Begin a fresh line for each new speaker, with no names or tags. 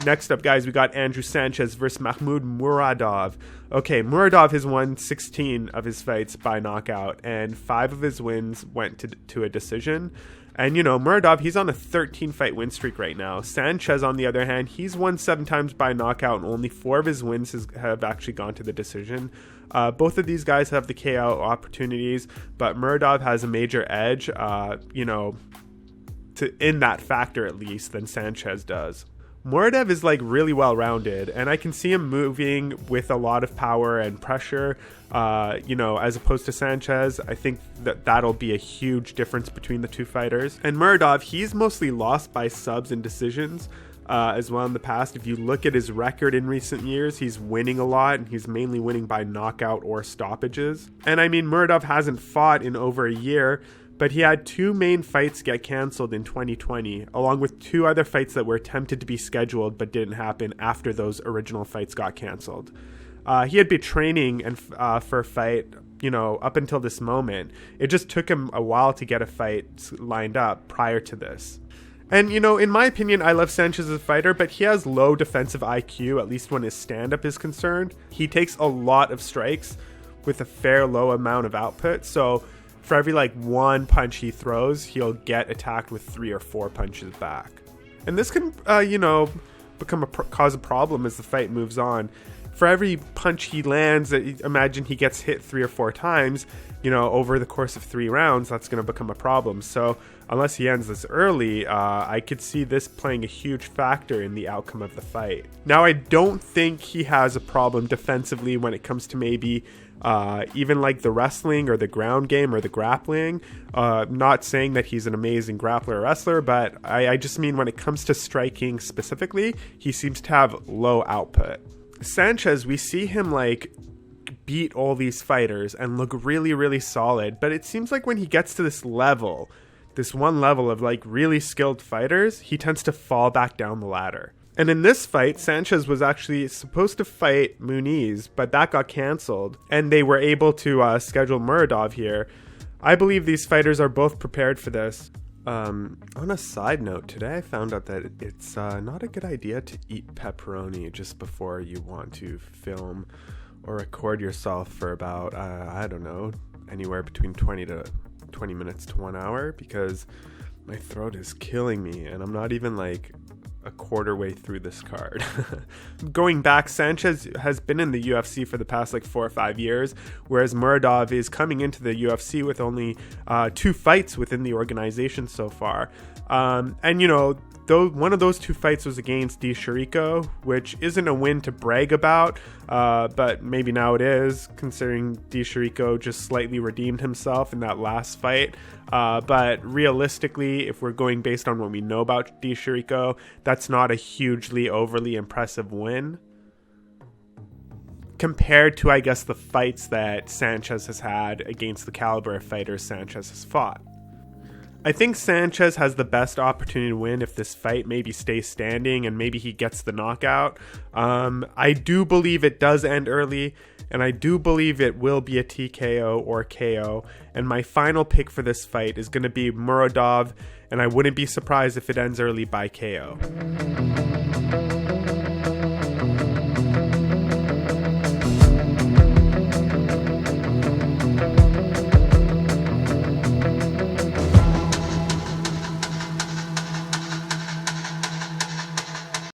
Next up, guys, we got Andrew Sanchez versus Makhmud Muradov. Okay, Muradov has won 16 of his fights by knockout, and 5 of his wins went to a decision. And, you know, Muradov, he's on a 13-fight win streak right now. Sanchez, on the other hand, he's won 7 times by knockout, and only 4 of his wins have actually gone to the decision. Both of these guys have the KO opportunities, but Muradov has a major edge, in that factor at least, than Sanchez does. Muradov is like really well-rounded, and I can see him moving with a lot of power and pressure, as opposed to Sanchez. I think that'll be a huge difference between the two fighters. And Muradov, he's mostly lost by subs and decisions as well in the past. If you look at his record in recent years, he's winning a lot, and he's mainly winning by knockout or stoppages. And I mean, Muradov hasn't fought in over a year, but he had 2 main fights get canceled in 2020, along with 2 other fights that were attempted to be scheduled but didn't happen after those original fights got canceled. He had been training for a fight, up until this moment. It just took him a while to get a fight lined up prior to this. And, in my opinion, I love Sanchez as a fighter, but he has low defensive IQ, at least when his stand-up is concerned. He takes a lot of strikes with a fair low amount of output, so for every 1 punch he throws, he'll get attacked with 3 or 4 punches back. And this can, cause a problem as the fight moves on. For every punch he lands, imagine he gets hit 3 or 4 times, over the course of 3 rounds, that's going to become a problem. So unless he ends this early, I could see this playing a huge factor in the outcome of the fight. Now, I don't think he has a problem defensively when it comes to maybe even the wrestling or the ground game or the grappling. Not saying that he's an amazing grappler or wrestler, but I just mean when it comes to striking specifically, he seems to have low output. Sanchez, we see him beat all these fighters and look really, really solid, but it seems like when he gets to this one level of really skilled fighters, he tends to fall back down the ladder. And in this fight, Sanchez was actually supposed to fight Muniz, but that got canceled, and they were able to schedule Muradov here. I believe these fighters are both prepared for this. On a side note, today I found out that it's not a good idea to eat pepperoni just before you want to film or record yourself for about, anywhere between 20 minutes to 1 hour, because my throat is killing me, and I'm not even a quarter way through this card. Going back, Sanchez has been in the UFC for the past 4 or 5 years, whereas Muradov is coming into the UFC with only 2 fights within the organization so far. Though one of those 2 fights was against Di Chirico, which isn't a win to brag about, but maybe now it is, considering Di Chirico just slightly redeemed himself in that last fight. But realistically, if we're going based on what we know about Di Chirico, that's not a hugely overly impressive win compared to, I guess, the fights that Sanchez has had against the caliber of fighters Sanchez has fought. I think Sanchez has the best opportunity to win if this fight maybe stays standing and maybe he gets the knockout. I do believe it does end early, and I do believe it will be a TKO or KO. And my final pick for this fight is going to be Muradov, and I wouldn't be surprised if it ends early by KO.